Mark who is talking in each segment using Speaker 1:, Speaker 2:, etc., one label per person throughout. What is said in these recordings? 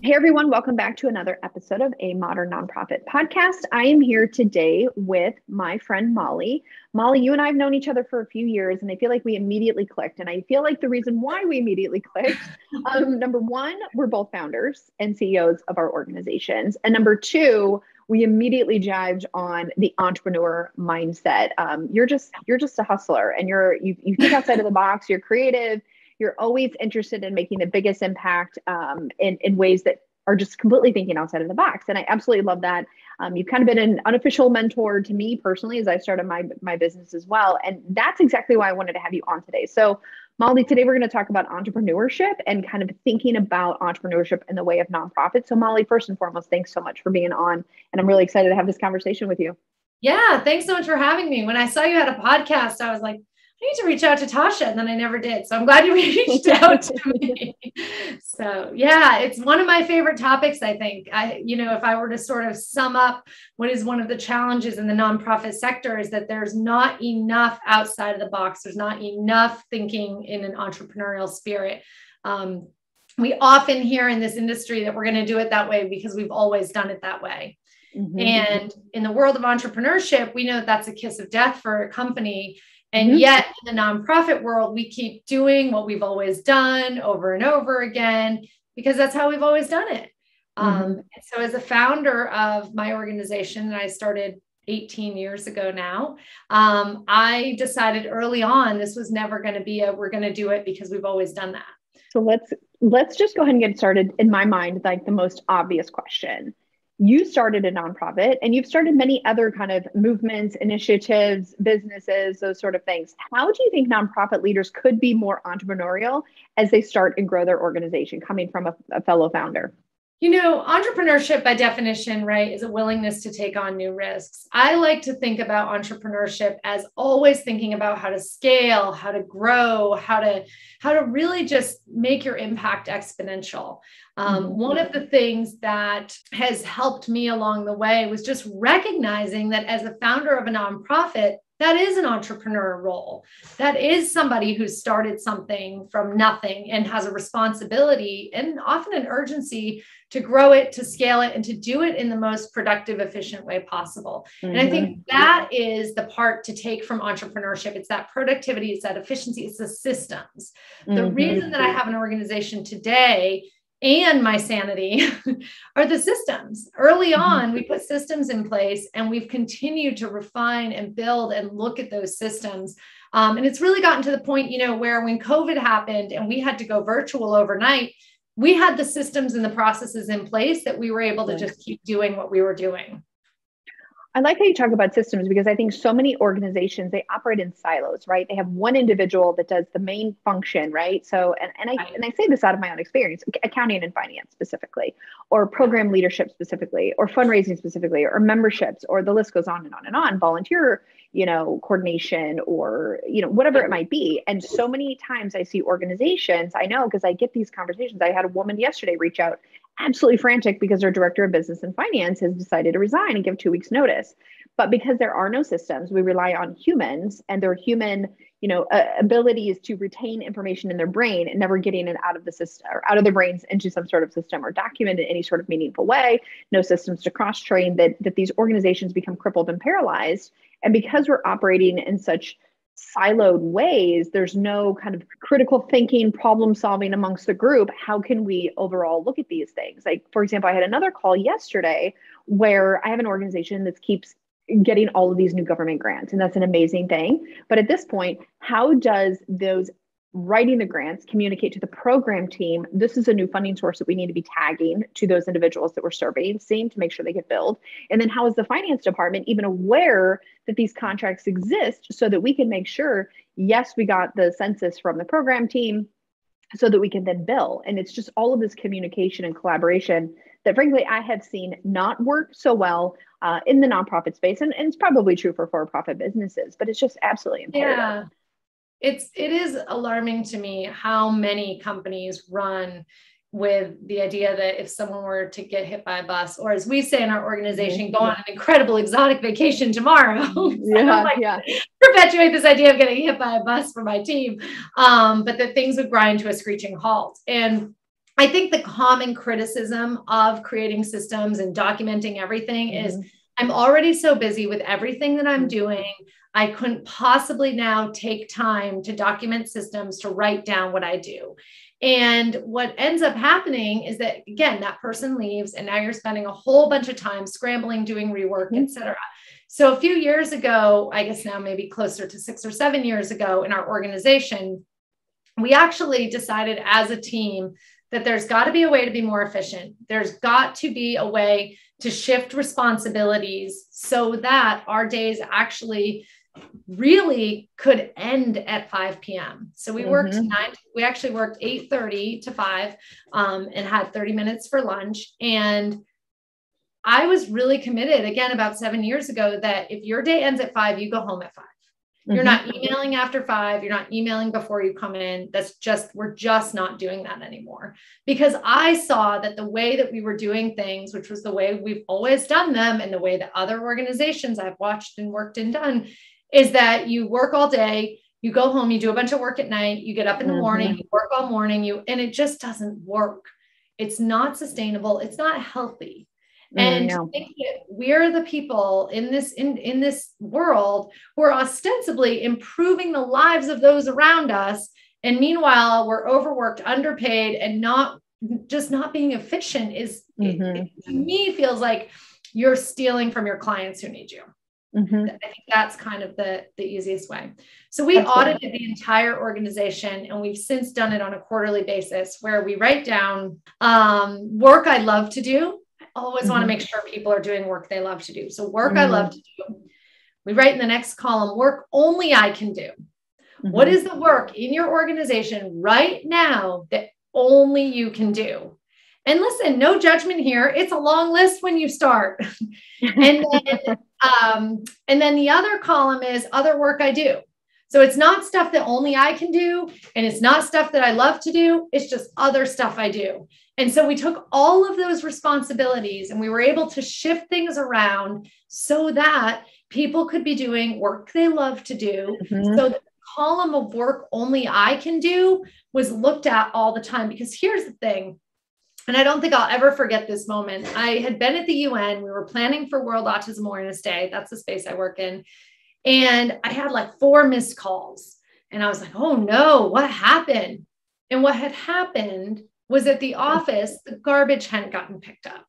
Speaker 1: Hey everyone, welcome back to another episode of A Modern Nonprofit Podcast. I am here today with my friend Molly. Molly, you and I have known each other for a few years, and I feel like we immediately clicked. And I feel like the reason why we immediately clicked, number one, we're both founders and CEOs of our organizations. And number two, we immediately jived on the entrepreneur mindset. You're just a hustler, and you think outside of the box. You're creative. You're always interested in making the biggest impact in ways that are just completely thinking outside of the box. And I absolutely love that. You've kind of been an unofficial mentor to me personally as I started my business as well. And that's exactly why I wanted to have you on today. So Molly, today we're going to talk about entrepreneurship and kind of thinking about entrepreneurship in the way of nonprofits. So Molly, first and foremost, thanks so much for being on. And I'm really excited to have this conversation with you.
Speaker 2: Yeah, thanks so much for having me. When I saw you had a podcast, I was like, I need to reach out to Tasha, and then I never did. So I'm glad you reached out to me. So yeah, it's one of my favorite topics. I think if I were to sort of sum up what is one of the challenges in the nonprofit sector is that there's not enough outside of the box. There's not enough thinking in an entrepreneurial spirit. We often hear in this industry that we're going to do it that way because we've always done it that way. Mm-hmm. And in the world of entrepreneurship, we know that that's a kiss of death for a company. And yet in the nonprofit world, we keep doing what we've always done over and over again, because that's how we've always done it. And so as a founder of my organization, and I started 18 years ago now, I decided early on, this was never going to be we're going to do it because we've always done that.
Speaker 1: So let's just go ahead and get started. In my mind, like the most obvious question. You started a nonprofit and you've started many other kind of movements, initiatives, businesses, those sort of things. How do you think nonprofit leaders could be more entrepreneurial as they start and grow their organization, coming from a fellow founder?
Speaker 2: Entrepreneurship by definition, right, is a willingness to take on new risks. I like to think about entrepreneurship as always thinking about how to scale, how to grow, how to really just make your impact exponential. One of the things that has helped me along the way was just recognizing that as a founder of a nonprofit, that is an entrepreneur role. That is somebody who started something from nothing and has a responsibility and often an urgency to grow it, to scale it, and to do it in the most productive, efficient way possible. And I think that is the part to take from entrepreneurship. It's that productivity, it's that efficiency, it's the systems. The reason that I have an organization today and my sanity are the systems. Early on, we put systems in place and we've continued to refine and build and look at those systems. And it's really gotten to the point, where when COVID happened and we had to go virtual overnight, we had the systems and the processes in place that we were able to just keep doing what we were doing.
Speaker 1: I like how you talk about systems because I think so many organizations, they operate in silos, right? They have one individual that does the main function, right? So, and I say this out of my own experience, accounting and finance specifically, or program leadership specifically, or fundraising specifically, or memberships, or the list goes on and on and on, volunteer, coordination, or, whatever it might be. And so many times I see organizations, I know, because I get these conversations. I had a woman yesterday reach out absolutely frantic because our director of business and finance has decided to resign and give 2 weeks notice. But because there are no systems, we rely on humans and their human, abilities to retain information in their brain and never getting it out of the system or out of their brains into some sort of system or document in any sort of meaningful way. No systems to cross-train, that these organizations become crippled and paralyzed. And because we're operating in such siloed ways, there's no kind of critical thinking, problem solving amongst the group. How can we overall look at these things? Like, for example, I had another call yesterday where I have an organization that keeps getting all of these new government grants, and that's an amazing thing. But at this point, how does those writing the grants communicate to the program team, this is a new funding source that we need to be tagging to those individuals that we're seeing to make sure they get billed? And then how is the finance department even aware that these contracts exist so that we can make sure, yes, we got the census from the program team so that we can then bill? And it's just all of this communication and collaboration that frankly, I have seen not work so well in the nonprofit space. And it's probably true for for-profit businesses, but it's just absolutely imperative.
Speaker 2: Yeah. It is alarming to me how many companies run with the idea that if someone were to get hit by a bus, or as we say in our organization, go on an incredible exotic vacation tomorrow. Perpetuate this idea of getting hit by a bus for my team, but that things would grind to a screeching halt. And I think the common criticism of creating systems and documenting everything is I'm already so busy with everything that I'm doing. I couldn't possibly now take time to document systems, to write down what I do. And what ends up happening is that, again, that person leaves and now you're spending a whole bunch of time scrambling, doing rework, et cetera. So a few years ago, I guess now maybe closer to 6 or 7 years ago in our organization, we actually decided as a team that there's got to be a way to be more efficient. There's got to be a way to shift responsibilities so that our days actually really could end at 5 p.m. So we worked we actually worked 8:30 to 5 and had 30 minutes for lunch. And I was really committed, again, about 7 years ago, that if your day ends at 5, you go home at 5. You're not emailing after 5. You're not emailing before you come in. We're just not doing that anymore, because I saw that the way that we were doing things, which was the way we've always done them and the way that other organizations I've watched and worked and done, is that you work all day, you go home, you do a bunch of work at night, you get up in the morning, you work all morning, and it just doesn't work. It's not sustainable. It's not healthy. And we're the people in this world who are ostensibly improving the lives of those around us. And meanwhile, we're overworked, underpaid, and not being efficient it, to me, feels like you're stealing from your clients who need you. I think that's kind of the easiest way. So we audited the entire organization, and we've since done it on a quarterly basis where we write down work I love to do. Always want to make sure people are doing work they love to do. So work I love to do. We write in the next column, work only I can do. What is the work in your organization right now that only you can do? And listen, no judgment here. It's a long list when you start. And then the other column is other work I do. So it's not stuff that only I can do, and it's not stuff that I love to do. It's just other stuff I do. And so we took all of those responsibilities and we were able to shift things around so that people could be doing work they love to do. So the column of work only I can do was looked at all the time, because here's the thing. And I don't think I'll ever forget this moment. I had been at the UN. We were planning for World Autism Awareness Day. That's the space I work in. And I had like 4 missed calls. And I was like, oh no, what happened? And what had happened was at the office, the garbage hadn't gotten picked up.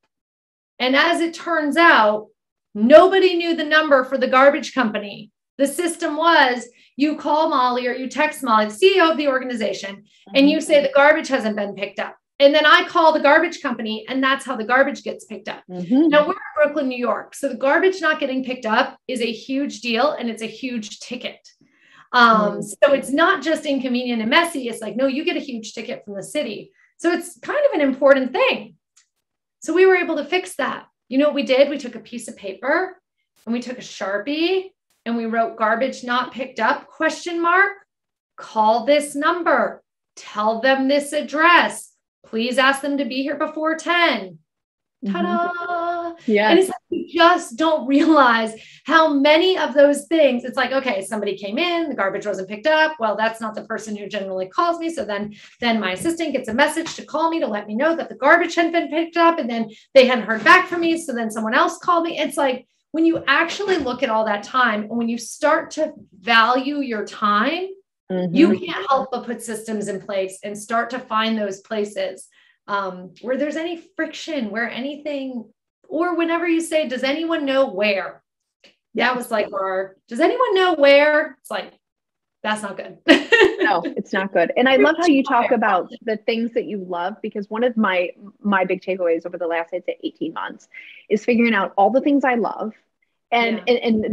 Speaker 2: And as it turns out, nobody knew the number for the garbage company. The system was, you call Molly or you text Molly, the CEO of the organization, and you say the garbage hasn't been picked up. And then I call the garbage company, and that's how the garbage gets picked up. Now we're in Brooklyn, New York. So the garbage not getting picked up is a huge deal, and it's a huge ticket. So it's not just inconvenient and messy. It's like, no, you get a huge ticket from the city. So it's kind of an important thing. So we were able to fix that. You know what we did? We took a piece of paper and we took a Sharpie and we wrote garbage not picked up, ? Call this number, tell them this address. Please ask them to be here before 10. Ta-da! Yeah. And it's like, we just don't realize how many of those things, it's like, okay, somebody came in, the garbage wasn't picked up. Well, that's not the person who generally calls me. So then my assistant gets a message to call me to let me know that the garbage hadn't been picked up, and then they hadn't heard back from me. So then someone else called me. It's like, when you actually look at all that time, and when you start to value your time, you can't help but put systems in place and start to find those places where there's any friction, where anything, or whenever you say, does anyone know where? That was like, does anyone know where? It's like, that's not good.
Speaker 1: No, it's not good. And I love how you talk about the things that you love, because one of my big takeaways over the last, I'd say 18 months is figuring out all the things I love. And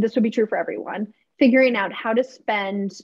Speaker 1: this would be true for everyone, figuring out how to spend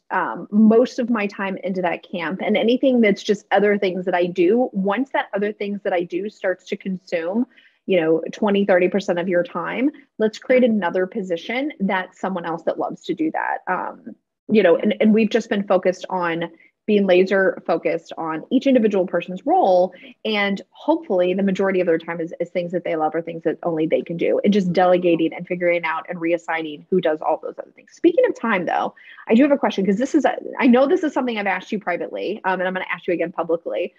Speaker 1: most of my time into that camp, and anything that's just other things that I do. Once that other things that I do starts to consume, 20, 30% of your time, let's create another position that's someone else that loves to do that. And we've just been focused on being laser focused on each individual person's role. And hopefully the majority of their time is things that they love or things that only they can do, and just delegating and figuring out and reassigning who does all those other things. Speaking of time though, I do have a question, because I know this is something I've asked you privately, and I'm going to ask you again publicly.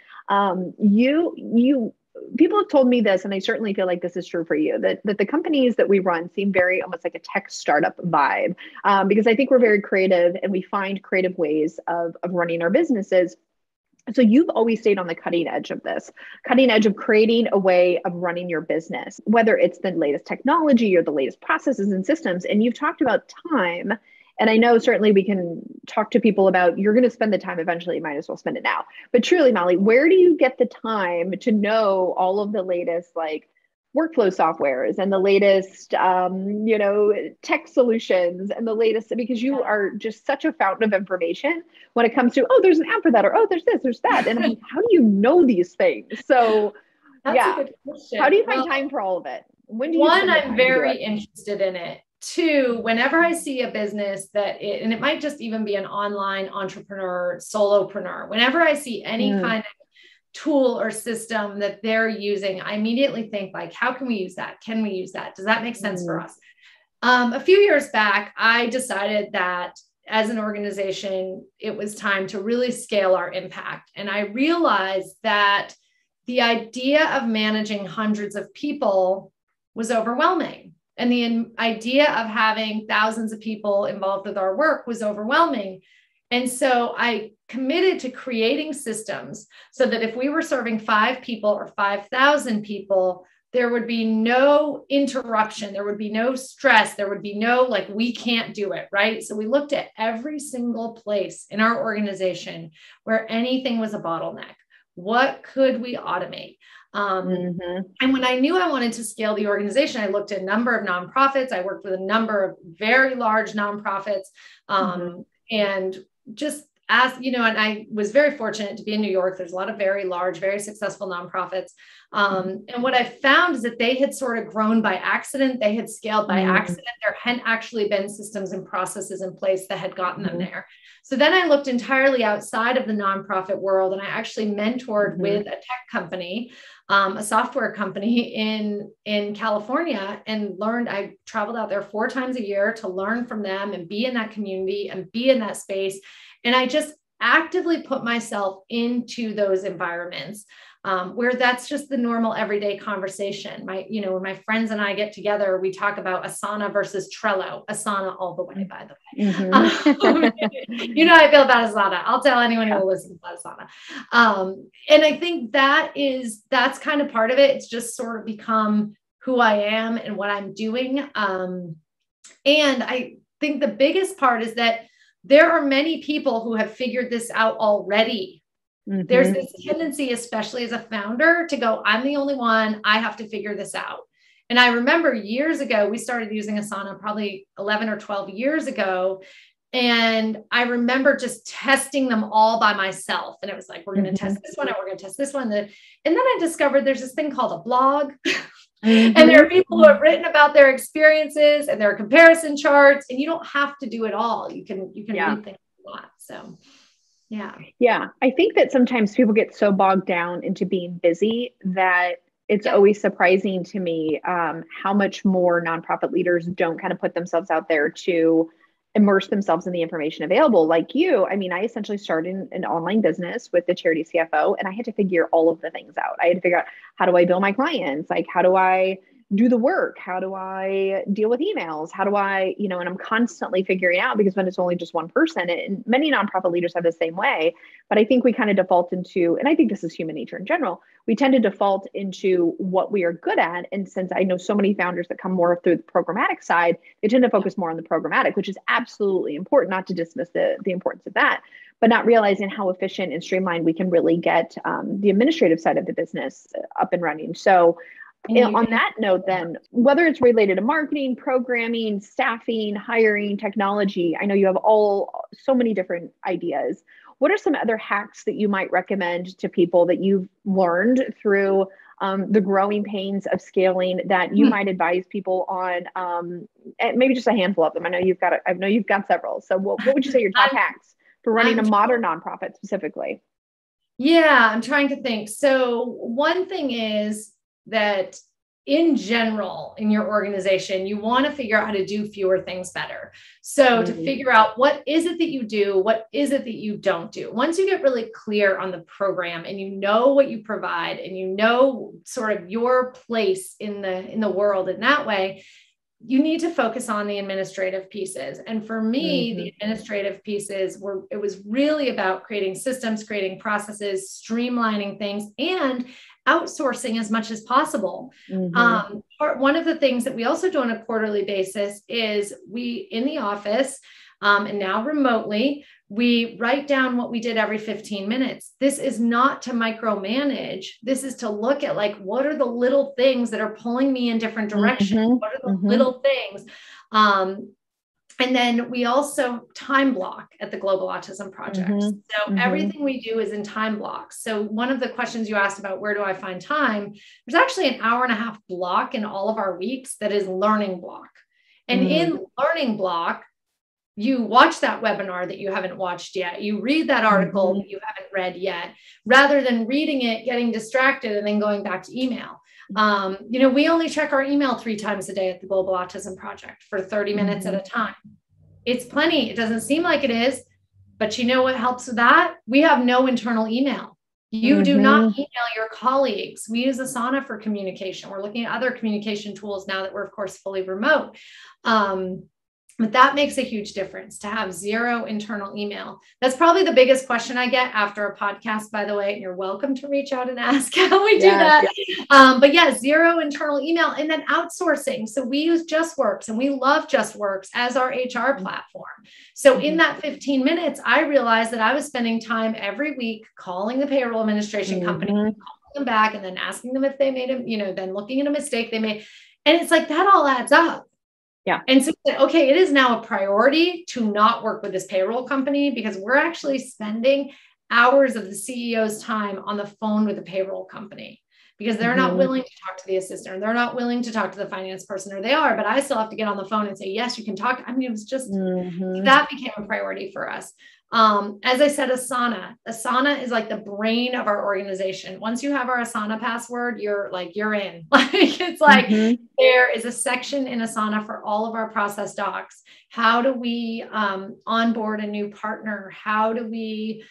Speaker 1: People have told me this, and I certainly feel like this is true for you, that the companies that we run seem very almost like a tech startup vibe, because I think we're very creative and we find creative ways of running our businesses. So you've always stayed on the cutting edge of this, cutting edge of creating a way of running your business, whether it's the latest technology or the latest processes and systems. And you've talked about time. And I know certainly we can talk to people about, you're going to spend the time eventually, you might as well spend it now. But truly, Molly, where do you get the time to know all of the latest like workflow softwares and the latest, tech solutions and the latest, because you are just such a fountain of information when it comes to, oh, there's an app for that, or, oh, there's this, there's that. And I'm like, how do you know these things? So
Speaker 2: That's a good question.
Speaker 1: How do you find time for all of it? When do you
Speaker 2: One, I'm very interested in it. Two, whenever I see a business and it might just even be an online entrepreneur, solopreneur, whenever I see any kind of tool or system that they're using, I immediately think like, how can we use that? Can we use that? Does that make sense for us? A few years back, I decided that as an organization, it was time to really scale our impact. And I realized that the idea of managing hundreds of people was overwhelming. And the idea of having thousands of people involved with our work was overwhelming. And so I committed to creating systems so that if we were serving 5 people or 5,000 people, there would be no interruption. There would be no stress. There would be no, like, we can't do it, right? So we looked at every single place in our organization where anything was a bottleneck. What could we automate? And when I knew I wanted to scale the organization, I looked at a number of nonprofits. I worked with a number of very large nonprofits, and just asked, and I was very fortunate to be in New York. There's a lot of very large, very successful nonprofits. And what I found is that they had sort of grown by accident. They had scaled by accident. There hadn't actually been systems and processes in place that had gotten them there. So then I looked entirely outside of the nonprofit world, and I actually mentored with a tech company, a software company in California, and learned. I traveled out there 4 times a year to learn from them and be in that community and be in that space. And I just actively put myself into those environments where that's just the normal everyday conversation. When my friends and I get together, we talk about Asana versus Trello. Asana all the way, by the way. How I feel about Asana. I'll tell anyone who will listen about Asana. And I think that's kind of part of it. It's just sort of become who I am and what I'm doing. And I think the biggest part is that there are many people who have figured this out already. There's this tendency, especially as a founder, to go, I'm the only one, I have to figure this out. And I remember years ago, we started using Asana probably 11 or 12 years ago. And I remember just testing them all by myself. And it was like, we're going to test this one, and we're going to test this one. And then I discovered there's this thing called a blog. And there are people who have written about their experiences, and there are comparison charts, and you don't have to do it all. You can read things a lot. So yeah. I think that sometimes people get so bogged down into being busy that it's always surprising to me how much more nonprofit leaders don't kind of put themselves out there to immerse themselves in the information available. Like you, I mean, I essentially started an online business with the charity CFO, and I had to figure all of the things out. I had to figure out, how do I bill my clients? Like, how do I do the work? How do I deal with emails? How do I, and I'm constantly figuring out, because when it's only just one person, and many nonprofit leaders have the same way, but I think we kind of default into, and I think this is human nature in general, we tend to default into what we are good at. And since I know so many founders that come more through the programmatic side, they tend to focus more on the programmatic, which is absolutely important, not to dismiss the importance of that, but not realizing how efficient and streamlined we can really get the administrative side of the business up and running. So on that note, then, whether it's related to marketing, programming, staffing, hiring, technology, I know you have so many different ideas. What are some other hacks that you might recommend to people that you've learned through the growing pains of scaling that you might advise people on? Maybe just a handful of them. I know you've got several. So what would you say your top hacks
Speaker 1: for running a modern nonprofit specifically?
Speaker 2: Yeah, I'm trying to think. So one thing is that in general, in your organization, you want to figure out how to do fewer things better. So to figure out what is it that you do, what is it that you don't do. Once you get really clear on the program and you know what you provide and you know sort of your place in the world in that way, you need to focus on the administrative pieces. And for me, the administrative pieces it was really about creating systems, creating processes, streamlining things, and outsourcing as much as possible. One of the things that we also do on a quarterly basis is we, in the office, and now remotely, we write down what we did every 15 minutes. This is not to micromanage. This is to look at like, what are the little things that are pulling me in different directions? What are the little things? And then we also time block at the Global Autism Project. So everything we do is in time blocks. So one of the questions you asked about, where do I find time? There's actually an hour-and-a-half block in all of our weeks that is learning block. And in learning block, you watch that webinar that you haven't watched yet. You read that article that you haven't read yet, rather than reading it, getting distracted, and then going back to email. We only check our email 3 times a day at the Global Autism Project for 30 minutes at a time. It's plenty. It doesn't seem like it is, but you know what helps with that? We have no internal email. You do not email your colleagues. We use Asana for communication. We're looking at other communication tools now that we're, of course, fully remote. But that makes a huge difference to have 0 internal email. That's probably the biggest question I get after a podcast, by the way. And you're welcome to reach out and ask how we do that. But yeah, 0 internal email, and then outsourcing. So we use JustWorks, and we love JustWorks as our HR platform. So in that 15 minutes, I realized that I was spending time every week calling the payroll administration company, calling them back, and then asking them if they made then looking at a mistake they made. And it's like, that all adds up.
Speaker 1: Yeah.
Speaker 2: And so, okay, it is now a priority to not work with this payroll company, because we're actually spending hours of the CEO's time on the phone with the payroll company, because they're not willing to talk to the assistant, or they're not willing to talk to the finance person, or they are, but I still have to get on the phone and say, yes, you can talk. I mean, it was just, that became a priority for us. As I said, Asana is like the brain of our organization. Once you have our Asana password, you're in. It's like there is a section in Asana for all of our process docs. How do we onboard a new partner? How do we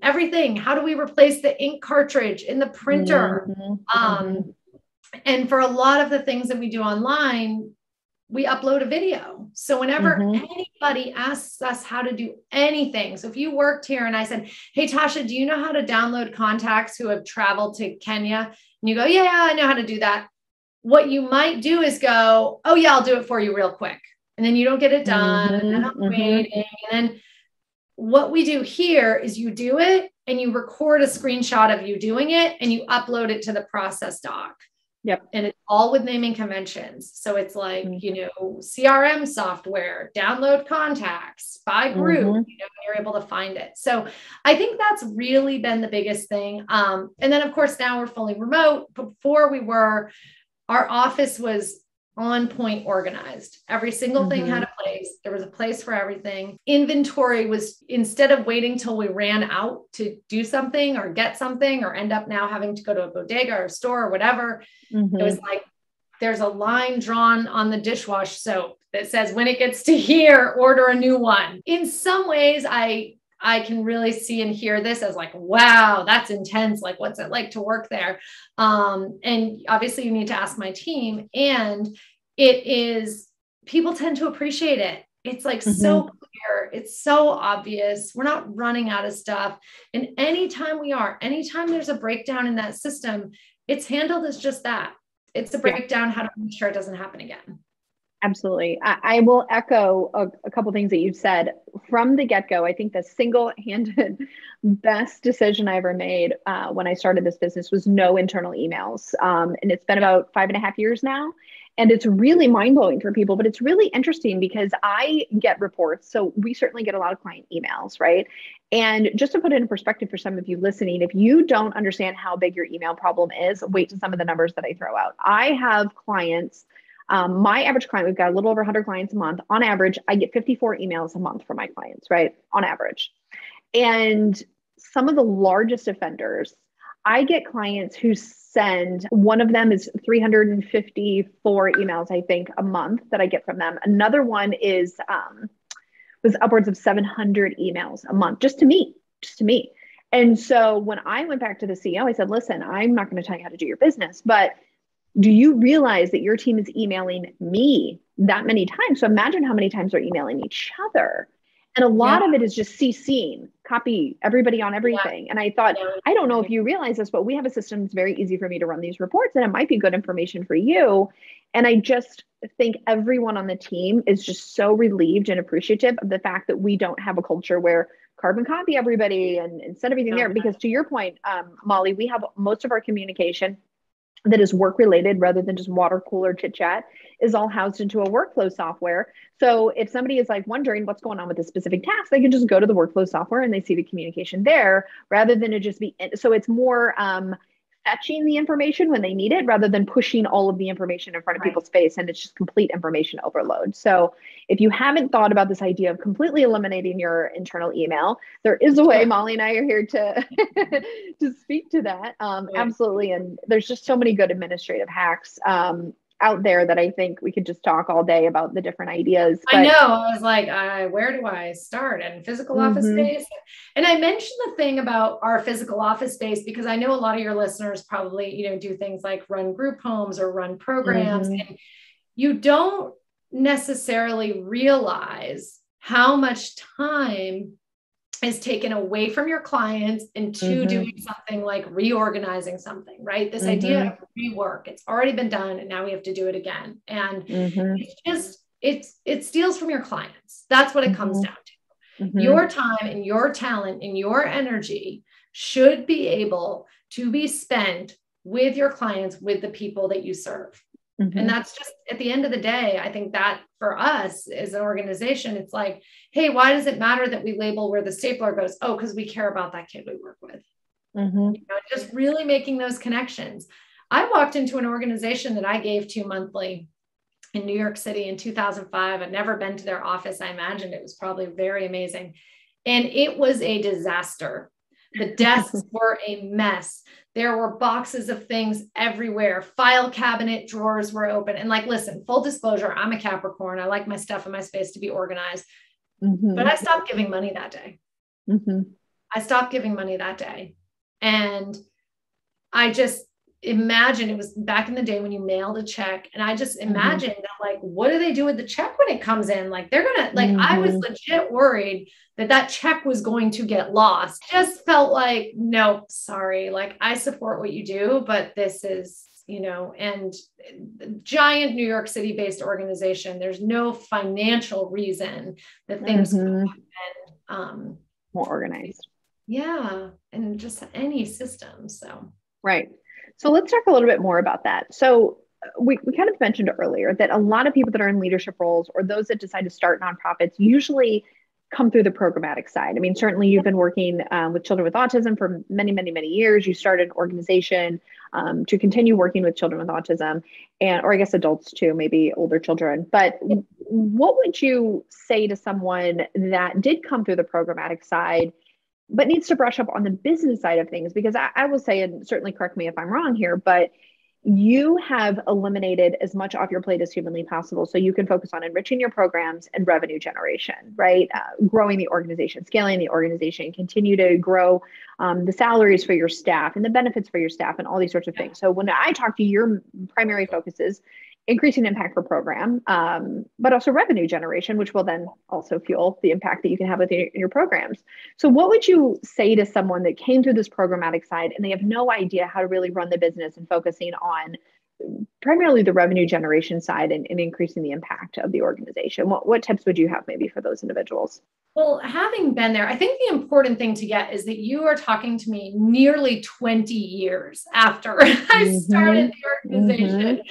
Speaker 2: everything? How do we replace the ink cartridge in the printer? And for a lot of the things that we do online, we upload a video. So whenever anybody asks us how to do anything, so if you worked here and I said, hey, Tasha, do you know how to download contacts who have traveled to Kenya? And you go, yeah, I know how to do that. What you might do is go, oh yeah, I'll do it for you real quick. And then you don't get it done. And then I'm waiting. And then what we do here is you do it and you record a screenshot of you doing it and you upload it to the process doc.
Speaker 1: Yep.
Speaker 2: And it's all with naming conventions. So it's like, CRM software, download contacts by group, you're able to find it. So I think that's really been the biggest thing. And then of course, now we're fully remote. Before our office was on point organized. Every single thing had a place. There was a place for everything. Inventory was, instead of waiting till we ran out to do something or get something or end up now having to go to a bodega or a store or whatever, it was like, there's a line drawn on the dishwash soap that says, when it gets to here, order a new one. In some ways, I can really see and hear this as like, wow, that's intense. Like, what's it like to work there? And obviously you need to ask my team, and it is, people tend to appreciate it. It's like so clear. It's so obvious. We're not running out of stuff. And anytime there's a breakdown in that system, it's handled as just that. It's a breakdown, how to make sure it doesn't happen again.
Speaker 1: Absolutely. I will echo a couple of things that you've said from the get-go. I think the single-handed best decision I ever made when I started this business was no internal emails. And it's been about 5.5 years now. And it's really mind-blowing for people, but it's really interesting because I get reports. So we certainly get a lot of client emails, right? And just to put it in perspective for some of you listening, if you don't understand how big your email problem is, wait to some of the numbers that I throw out. I have clients. My average client, we've got a little over 100 clients a month. On average, I get 54 emails a month from my clients, right? On average. And some of the largest offenders, I get clients who send, one of them is 354 emails, I think, a month that I get from them. Another one is was upwards of 700 emails a month, just to me. And so when I went back to the CEO, I said, listen, I'm not going to tell you how to do your business, but do you realize that your team is emailing me that many times? So imagine how many times they're emailing each other. And a lot of it is just CCing, copy everybody on everything. And I thought, I don't know if you realize this, but we have a system that's very easy for me to run these reports, and it might be good information for you. And I just think everyone on the team is just so relieved and appreciative of the fact that we don't have a culture where carbon copy everybody and send everything there. Because to your point, Molly, we have most of our communication that is work related rather than just water cooler chit chat is all housed into a workflow software. So if somebody is like wondering what's going on with a specific task, they can just go to the workflow software and they see the communication there rather than it just be, so it's more fetching the information when they need it rather than pushing all of the information in front of people's face, and it's just complete information overload. So if you haven't thought about this idea of completely eliminating your internal email, there is a way. Molly and I are here to to speak to that. Absolutely. And there's just so many good administrative hacks out there that I think we could just talk all day about the different ideas.
Speaker 2: But I know, I was like, where do I start? And physical office space. And I mentioned the thing about our physical office space because I know a lot of your listeners probably, do things like run group homes or run programs, and you don't necessarily realize how much time is taken away from your clients into doing something like reorganizing something, right? This idea of rework, it's already been done and now we have to do it again. And it's just, it steals from your clients. That's what it comes down to. Your time and your talent and your energy should be able to be spent with your clients, with the people that you serve. And that's just at the end of the day, I think that for us as an organization, it's like, hey, why does it matter that we label where the stapler goes? Oh, because we care about that kid we work with. Just really making those connections. I walked into an organization that I gave to monthly in New York City in 2005. I'd never been to their office. I imagined it was probably very amazing. And it was a disaster. The desks were a mess. There were boxes of things everywhere. File cabinet drawers were open. And like, listen, full disclosure, I'm a Capricorn. I like my stuff and my space to be organized. But I stopped giving money that day. I stopped giving money that day. And I just imagined, it was back in the day when you mailed a check. And I just imagined that, like, what do they do with the check when it comes in? Like, they're going to, like, I was legit worried that check was going to get lost. Just felt like, no, sorry. Like, I support what you do, but this is, and giant New York City based organization. There's no financial reason that things could have been
Speaker 1: more organized.
Speaker 2: Yeah. And just any system. So,
Speaker 1: right. So let's talk a little bit more about that. So we kind of mentioned earlier that a lot of people that are in leadership roles or those that decide to start nonprofits usually come through the programmatic side. I mean, certainly you've been working with children with autism for many, many, many years. You started an organization to continue working with children with autism or I guess adults too, maybe older children. But what would you say to someone that did come through the programmatic side but needs to brush up on the business side of things? Because I will say, and certainly correct me if I'm wrong here, but you have eliminated as much off your plate as humanly possible so you can focus on enriching your programs and revenue generation, right? Growing the organization, scaling the organization, continue to grow the salaries for your staff and the benefits for your staff and all these sorts of things. So when I talk to you, your primary focus is increasing impact per program, but also revenue generation, which will then also fuel the impact that you can have with your programs. So what would you say to someone that came through this programmatic side and they have no idea how to really run the business and focusing on primarily the revenue generation side and increasing the impact of the organization? What tips would you have maybe for those individuals?
Speaker 2: Well, having been there, I think the important thing to get is that you are talking to me nearly 20 years after I started the organization,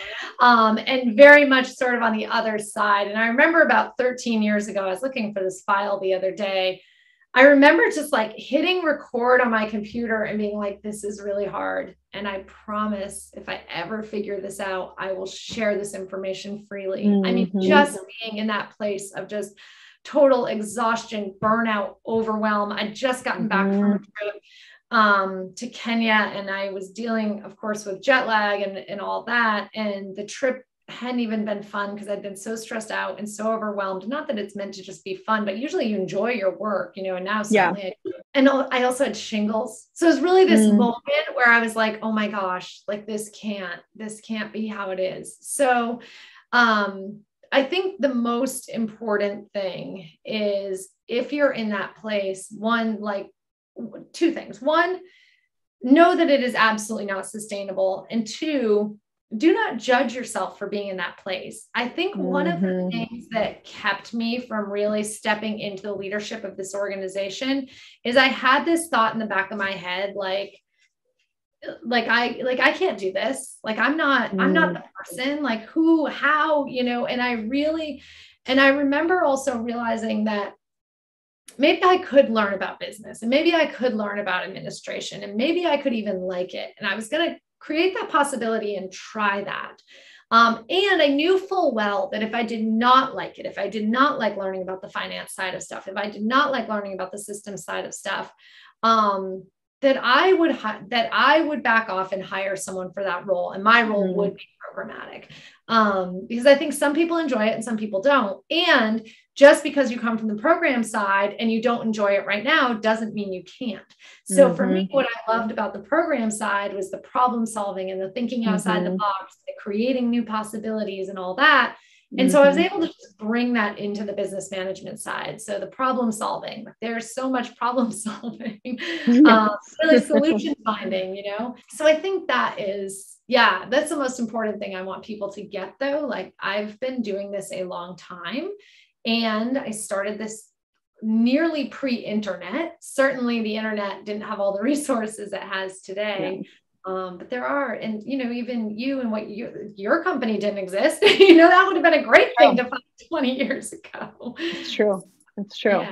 Speaker 2: and very much sort of on the other side. And I remember about 13 years ago, I was looking for this file the other day. I remember just like hitting record on my computer and being like, this is really hard. And I promise if I ever figure this out, I will share this information freely. I mean, just being in that place of just total exhaustion, burnout, overwhelm. I'd just gotten back from a trip to Kenya, and I was dealing, of course, with jet lag and all that. And the trip hadn't even been fun because I'd been so stressed out and so overwhelmed. Not that it's meant to just be fun, but usually you enjoy your work, and now suddenly I do. And I also had shingles. So it was really this moment where I was like, oh my gosh, like this can't be how it is. So I think the most important thing is, if you're in that place, one, like two things. One, know that it is absolutely not sustainable. And two, do not judge yourself for being in that place. I think one of the things that kept me from really stepping into the leadership of this organization is I had this thought in the back of my head, like I can't do this. Like, I'm not the person, like how, and I remember also realizing that maybe I could learn about business, and maybe I could learn about administration, and maybe I could even like it. And I was going to create that possibility and try that. And I knew full well that if I did not like it, if I did not like learning about the finance side of stuff, if I did not like learning about the system side of stuff, that I would back off and hire someone for that role. And my role would be programmatic. Because I think some people enjoy it and some people don't. And just because you come from the program side and you don't enjoy it right now doesn't mean you can't. So for me, what I loved about the program side was the problem solving and the thinking outside the box, the creating new possibilities and all that. And so I was able to just bring that into the business management side. So the problem solving, there's so much problem solving, really solution finding, So I think that is, that's the most important thing I want people to get, though. Like, I've been doing this a long time, and I started this nearly pre-internet. Certainly the internet didn't have all the resources it has today. But there are, and even you and what your company didn't exist, that would have been a great thing to find 20 years ago.
Speaker 1: It's true. It's true.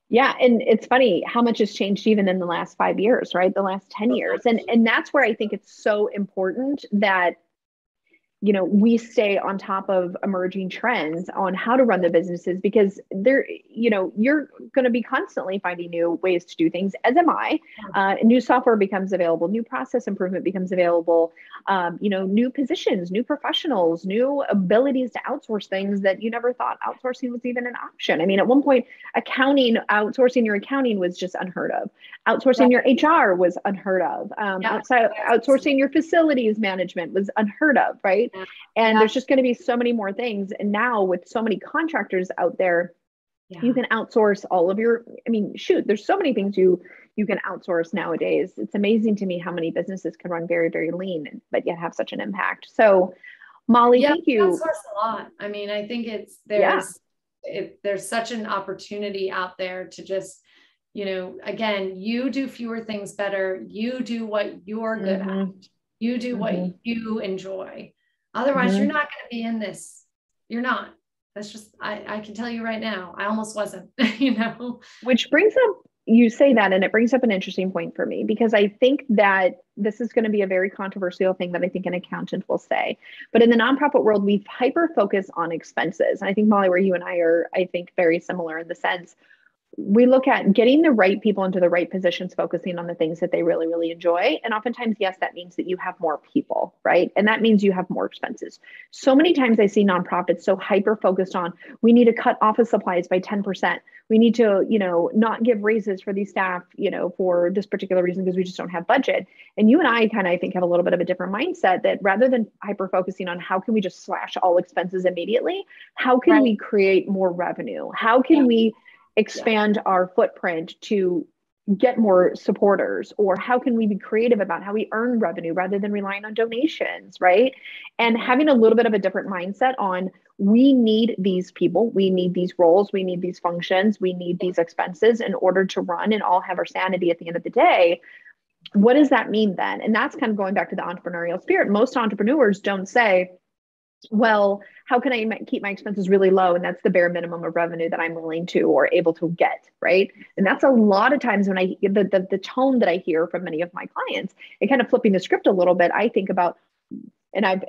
Speaker 1: Yeah. And it's funny how much has changed even in the last 5 years, right? The last 10 years. And that's where I think it's so important that, we stay on top of emerging trends on how to run the businesses, because you're going to be constantly finding new ways to do things, as am I. New software becomes available, new process improvement becomes available, new positions, new professionals, new abilities to outsource things that you never thought outsourcing was even an option. I mean, at one point, outsourcing your accounting was just unheard of. Outsourcing your HR was unheard of. Outsourcing your facilities management was unheard of, right? And there's just going to be so many more things. And now with so many contractors out there, you can outsource all of there's so many things you can outsource nowadays. It's amazing to me how many businesses can run very, very lean, but yet have such an impact. So Molly, thank you.
Speaker 2: Outsource a lot. I mean, I think there's such an opportunity out there to just, again, you do fewer things better. You do what you're good at. You do what you enjoy. Otherwise, you're not going to be in this. You're not. That's just, I can tell you right now, I almost wasn't,
Speaker 1: Which brings up, you say that, and it brings up an interesting point for me, because I think that this is going to be a very controversial thing that I think an accountant will say. But in the nonprofit world, we hyper focus on expenses. And I think, Molly, where you and I are, I think, very similar in the sense, we look at getting the right people into the right positions, focusing on the things that they really, really enjoy. And oftentimes, yes, that means that you have more people, right? And that means you have more expenses. So many times I see nonprofits so hyper focused on, we need to cut office supplies by 10%. We need to, not give raises for these staff, for this particular reason, because we just don't have budget. And you and I I think have a little bit of a different mindset, that rather than hyper focusing on how can we just slash all expenses immediately, how can we create more revenue? How can we expand our footprint to get more supporters? Or how can we be creative about how we earn revenue rather than relying on donations, right? And having a little bit of a different mindset on, we need these people, we need these roles, we need these functions, we need these expenses in order to run and all have our sanity at the end of the day. What does that mean then? And that's kind of going back to the entrepreneurial spirit. Most entrepreneurs don't say, well, how can I keep my expenses really low? And that's the bare minimum of revenue that I'm willing to or able to get, right? And that's a lot of times when the tone that I hear from many of my clients, and kind of flipping the script a little bit, I think about, I've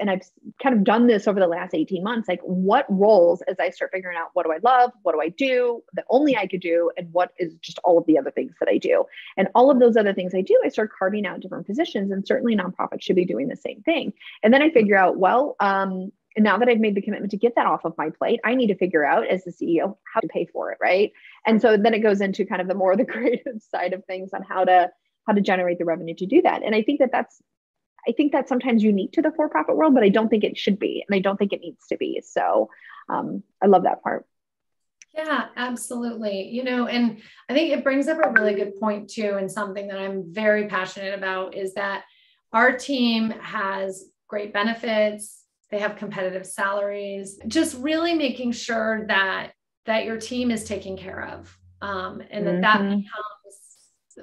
Speaker 1: kind of done this over the last 18 months, like what roles, as I start figuring out, what do I love? What do I do that only I could do? And what is just all of the other things that I do? And all of those other things I do, I start carving out different positions, and certainly nonprofits should be doing the same thing. And then I figure out, well, and now that I've made the commitment to get that off of my plate, I need to figure out as the CEO how to pay for it, right? And so then it goes into kind of the more the creative side of things on how to generate the revenue to do that. And I think that's sometimes unique to the for-profit world, but I don't think it should be, and I don't think it needs to be. So I love that part.
Speaker 2: Yeah, absolutely. And I think it brings up a really good point too, and something that I'm very passionate about is that our team has great benefits. They have competitive salaries, just really making sure that your team is taken care of. And that becomes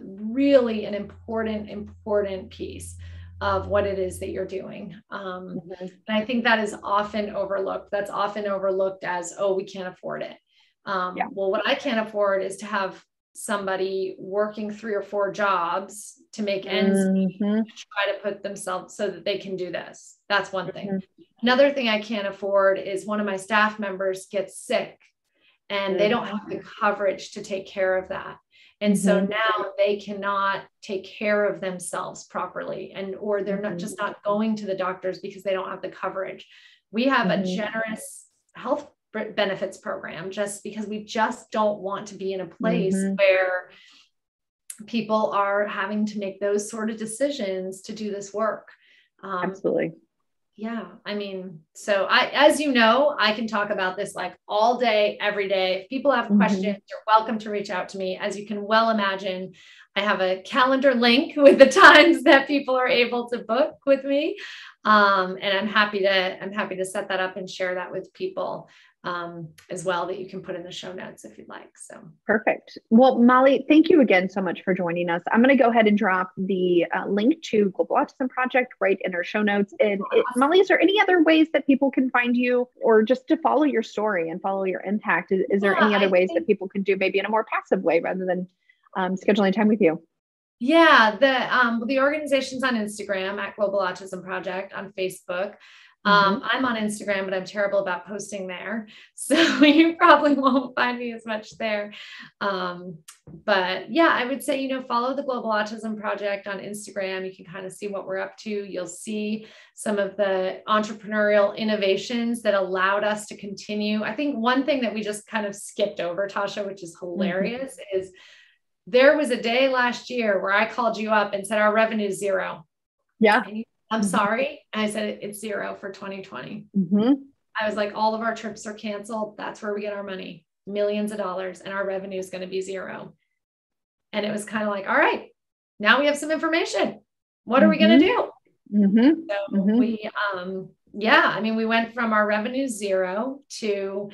Speaker 2: really an important piece of what it is that you're doing. And I think that is often overlooked. That's often overlooked as, oh, we can't afford it. Well, what I can't afford is to have somebody working 3 or 4 jobs to make ends meet, to try to put themselves so that they can do this. That's one thing. Another thing I can't afford is one of my staff members gets sick and they don't have the coverage to take care of that. And so now they cannot take care of themselves properly, or they're not going to the doctors because they don't have the coverage. We have a generous health benefits program just because we just don't want to be in a place where people are having to make those sort of decisions to do this work.
Speaker 1: Absolutely.
Speaker 2: Yeah. I mean, so as you know, I can talk about this like all day, every day. If people have questions, you're welcome to reach out to me. As you can well imagine, I have a calendar link with the times that people are able to book with me. And I'm happy to set that up and share that with people as well, that you can put in the show notes if you'd like. So
Speaker 1: perfect. Well, Molly, thank you again so much for joining us. I'm going to go ahead and drop the link to Global Autism Project right in our show notes. And Molly, is there any other ways that people can find you, or just to follow your story and follow your impact? Is there any other ways that people can do maybe in a more passive way rather than scheduling time with you?
Speaker 2: Yeah, the organization's on Instagram at Global Autism Project, on Facebook. I'm on Instagram, but I'm terrible about posting there. So you probably won't find me as much there. But yeah, I would say, follow the Global Autism Project on Instagram. You can kind of see what we're up to. You'll see some of the entrepreneurial innovations that allowed us to continue. I think one thing that we just kind of skipped over, Tasha, which is hilarious, is there was a day last year where I called you up and said, our revenue is 0.
Speaker 1: Yeah.
Speaker 2: I'm sorry. And I said, it's 0 for 2020. I was like, all of our trips are canceled. That's where we get our money, millions of dollars, and our revenue is going to be 0. And it was kind of like, all right, now we have some information. What are we going to do? So we, we went from our revenue 0 to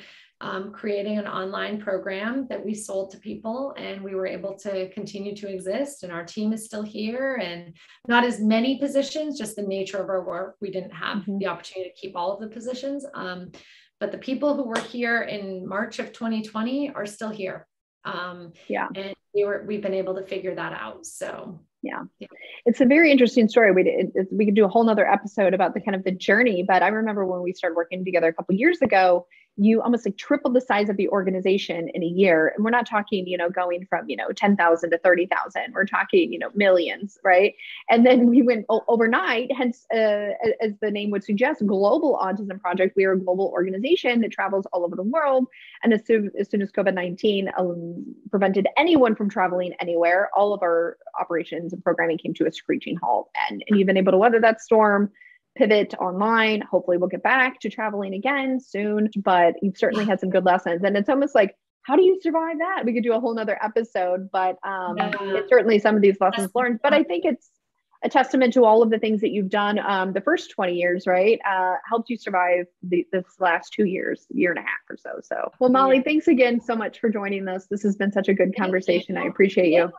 Speaker 2: creating an online program that we sold to people, and we were able to continue to exist, and our team is still here, and not as many positions, just the nature of our work. We didn't have the opportunity to keep all of the positions. But the people who were here in March of 2020 are still here. And we've been able to figure that out. So
Speaker 1: yeah, it's a very interesting story. We could do a whole nother episode about the kind of the journey, but I remember when we started working together a couple of years ago, you almost like tripled the size of the organization in a year. And we're not talking, going from, 10,000 to 30,000. We're talking, millions, right? And then we went overnight, hence, as the name would suggest, Global Autism Project. We are a global organization that travels all over the world. And as soon as COVID-19 prevented anyone from traveling anywhere, all of our operations and programming came to a screeching halt. And you've been able to weather that storm, pivot online. Hopefully we'll get back to traveling again soon, but you've certainly had some good lessons. And it's almost like, how do you survive that? We could do a whole nother episode, but it's certainly some of these lessons learned. But I think it's a testament to all of the things that you've done the first 20 years, right? Helped you survive this last 2 years, year and a half or so. So, well, Molly, thanks again so much for joining us. This has been such a good conversation. I appreciate you.